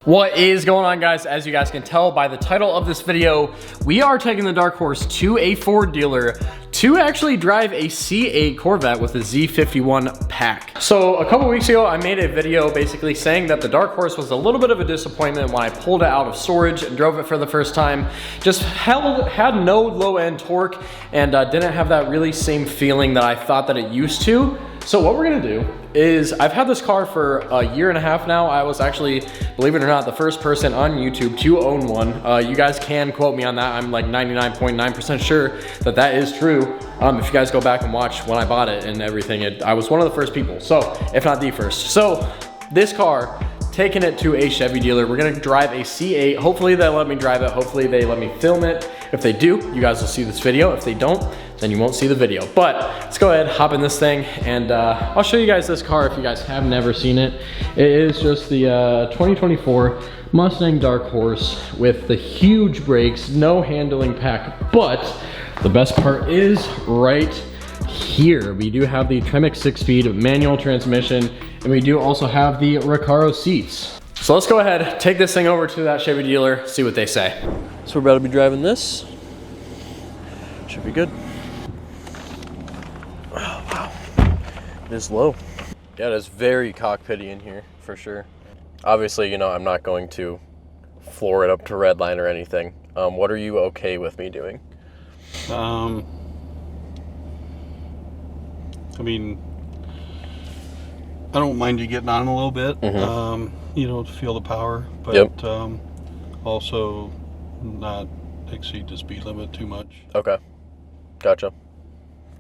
What is going on, guys? As you guys can tell by the title of this video, we are taking the Dark Horse to a Ford dealer to actually drive a C8 Corvette with a Z51 pack. So a couple weeks ago, I made a video basically saying that the Dark Horse was a little bit of a disappointment when I pulled it out of storage and drove it for the first time. Just had no low-end torque and didn't have that really same feeling that I thought that it used to. So what we're gonna do is, I've had this car for a year and a half now. I was actually, believe it or not, the first person on YouTube to own one. You guys can quote me on that. I'm like 99.9% sure that that is true. If you guys go back and watch when I bought it and everything, I was one of the first people. So, if not the first. So, this car, taking it to a Chevy dealer. We're gonna drive a C8. Hopefully they let me drive it. Hopefully they let me film it. If they do, you guys will see this video. If they don't, then you won't see the video. But let's go ahead, hop in this thing, and I'll show you guys this car if you guys have never seen it. It is just the 2024 Mustang Dark Horse with the huge brakes, no handling pack, but the best part is right here. We do have the Tremec 6-speed manual transmission, and we do also have the Recaro seats. So let's go ahead, take this thing over to that Chevy dealer, see what they say. So we're about to be driving this. Should be good. Oh, wow. It is low. Yeah, it is very cockpitty in here, for sure. Obviously, you know, I'm not going to floor it up to redline or anything. What are you okay with me doing? I mean, I don't mind you getting on a little bit, you know, to feel the power, but also not exceed the speed limit too much. Okay, gotcha.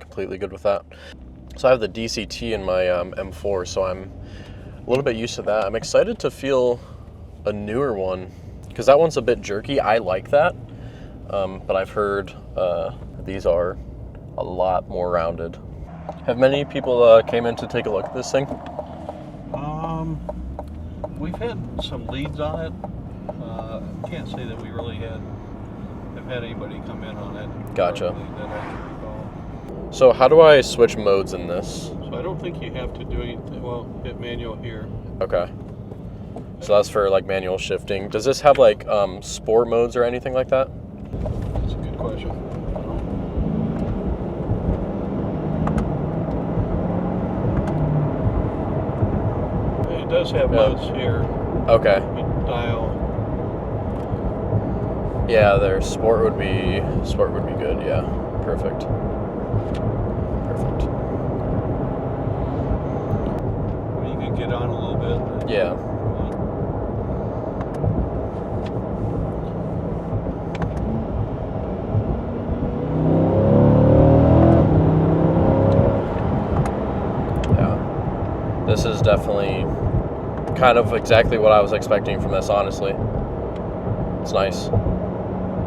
Completely good with that. So I have the DCT in my M4, so I'm a little bit used to that. I'm excited to feel a newer one, because that one's a bit jerky. I like that, but I've heard these are a lot more rounded. Have many people came in to take a look at this thing? We've had some leads on it. Can't say that we really have had anybody come in on it. Gotcha. That I can recall. So how do I switch modes in this? So I don't think you have to do anything. Well, hit manual here. Okay. So that's for like manual shifting. Does this have like sport modes or anything like that? That's a good question. It does have modes here. Okay. You dial. Yeah, their sport would be good. Yeah, perfect. Perfect. You can get on a little bit. Yeah. Yeah. This is definitely kind of exactly what I was expecting from this, honestly. It's nice.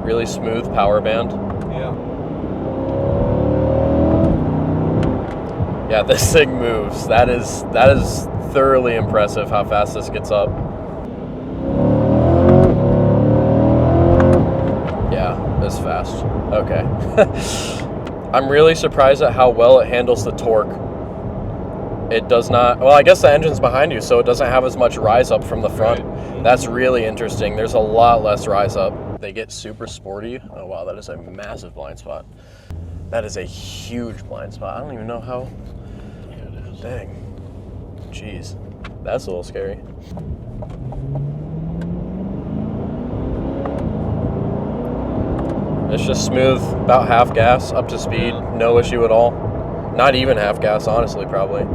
Really smooth power band. Yeah. Yeah, this thing moves. That is thoroughly impressive how fast this gets up. Yeah, it's fast. Okay. I'm really surprised at how well it handles the torque. It does not, well, I guess the engine's behind you, so it doesn't have as much rise up from the front. Right. That's really interesting. There's a lot less rise up. They get super sporty. Oh wow, that is a massive blind spot. That is a huge blind spot. I don't even know how. Yeah, it is. Dang. Jeez. That's a little scary. It's just smooth, about half gas, up to speed, no issue at all. Not even half gas, honestly, probably. I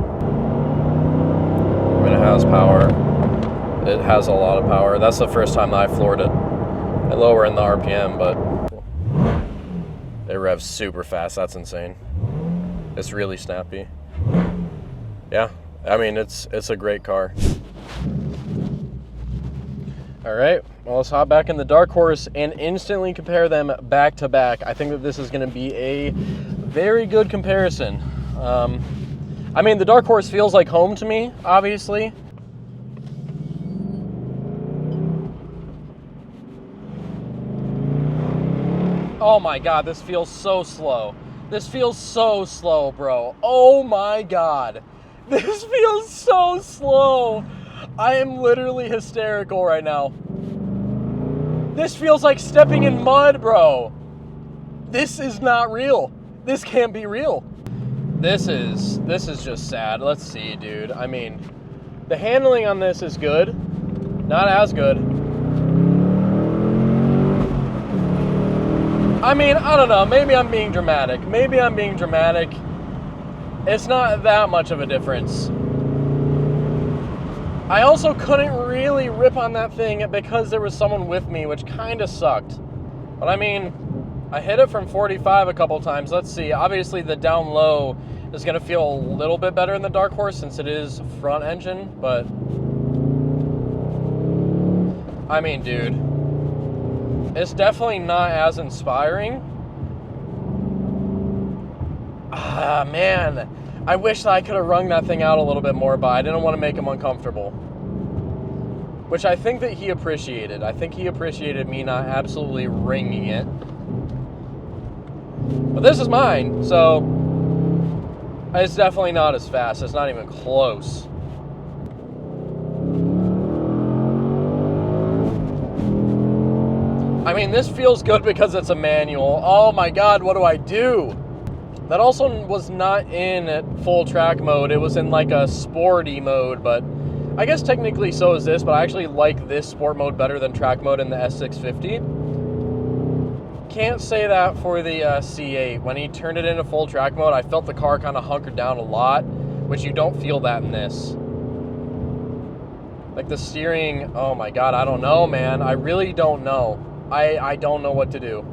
mean, it has power. It has a lot of power. That's the first time that I floored it. I lower in the RPM, but it revs super fast. That's insane. It's really snappy. Yeah, I mean, it's a great car. All right, well, let's hop back in the Dark Horse and instantly compare them back to back. I think that this is going to be a very good comparison. I mean, the Dark Horse feels like home to me, obviously. Oh my God, this feels so slow. This feels so slow, bro. Oh my God. This feels so slow. I am literally hysterical right now. This feels like stepping in mud, bro. This is not real. This can't be real. This is just sad. Let's see, dude. I mean, the handling on this is good. Not as good. I mean, I don't know. Maybe I'm being dramatic. Maybe I'm being dramatic. It's not that much of a difference. I also couldn't really rip on that thing because there was someone with me, which kind of sucked. But I mean, I hit it from 45 a couple times. Let's see. Obviously, the down low is going to feel a little bit better in the Dark Horse since it is front engine. But, I mean, dude, it's definitely not as inspiring. Ah, man. I wish that I could have wrung that thing out a little bit more, but I didn't want to make him uncomfortable. Which I think that he appreciated. I think he appreciated me not absolutely wringing it. But this is mine, so it's definitely not as fast. It's not even close. I mean, this feels good because it's a manual. Oh my God, what do I do? That also was not in full track mode. It was in like a sporty mode, but I guess technically so is this, but I actually like this sport mode better than track mode in the S650. Can't say that for the C8. When he turned it into full track mode, I felt the car kind of hunkered down a lot, which you don't feel that in this. Like the steering, oh my God, I don't know, man. I really don't know. I don't know what to do.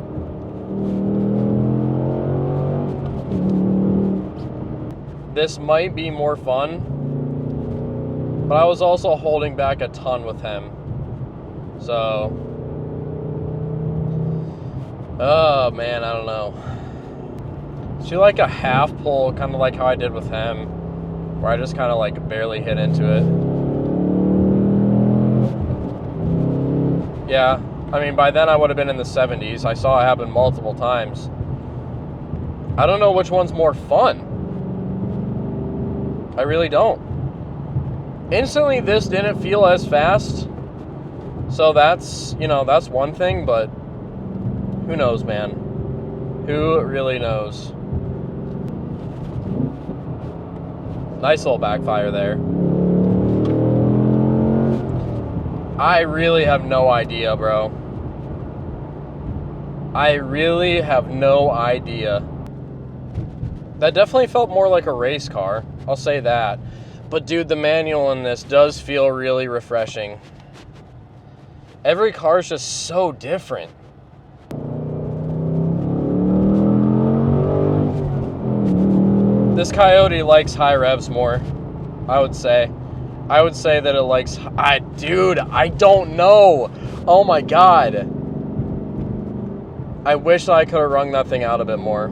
This might be more fun, but I was also holding back a ton with him. So, oh man, I don't know. Do like a half pull, kind of like how I did with him, where I just kind of like barely hit into it. Yeah, I mean, by then I would have been in the 70s. I saw it happen multiple times. I don't know which one's more fun. I really don't. Instantly, this didn't feel as fast. So that's, you know, that's one thing, but who knows, man? Who really knows? Nice little backfire there. I really have no idea, bro. I really have no idea. That definitely felt more like a race car. I'll say that. But dude, the manual in this does feel really refreshing. Every car is just so different. This Coyote likes high revs more, I would say. I would say that it likes... dude, I don't know. Oh my God. I wish I could have wrung that thing out a bit more.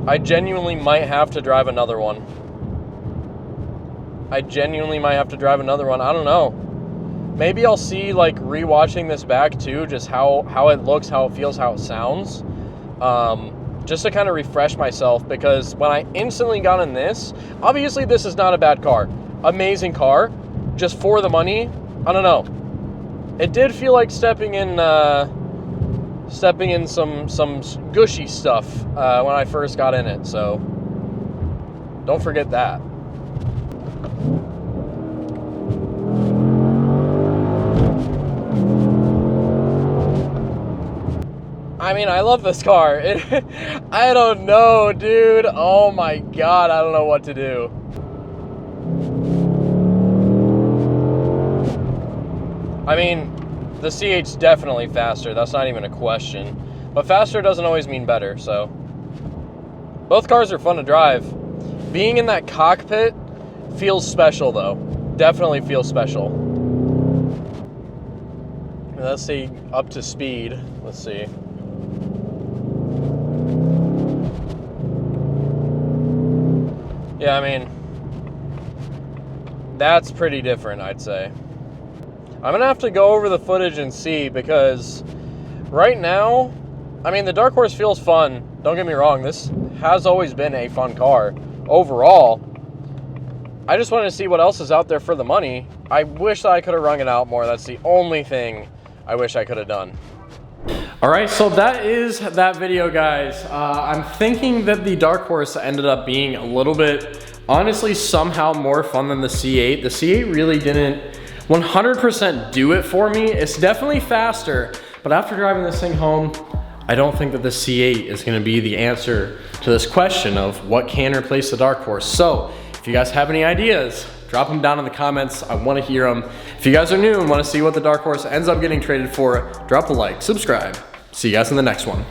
I genuinely might have to drive another one. I don't know. Maybe I'll see, like, rewatching this back too, just how it looks, how it feels, how it sounds. Just to kind of refresh myself, because when I instantly got in this, obviously this is not a bad car. Amazing car. Just for the money, I don't know. It did feel like stepping in some gushy stuff when I first got in it, so don't forget that. I mean, I love this car. I don't know, dude. Oh my God, I don't know what to do. I mean, the C8's definitely faster. That's not even a question. But faster doesn't always mean better, so. Both cars are fun to drive. Being in that cockpit feels special, though. Definitely feels special. Let's see, up to speed. Let's see. Yeah, I mean, that's pretty different, I'd say. I'm going to have to go over the footage and see, because right now, I mean, the Dark Horse feels fun. Don't get me wrong. This has always been a fun car overall. I just wanted to see what else is out there for the money. I wish that I could have wrung it out more. That's the only thing I wish I could have done. All right, so that is that video, guys. I'm thinking that the Dark Horse ended up being a little bit, honestly, somehow more fun than the C8. The C8 really didn't 100% do it for me. It's definitely faster, but after driving this thing home, I don't think that the C8 is gonna be the answer to this question of what can replace the Dark Horse. So if you guys have any ideas, drop them down in the comments. I wanna hear them. If you guys are new and wanna see what the Dark Horse ends up getting traded for, drop a like, subscribe. See you guys in the next one.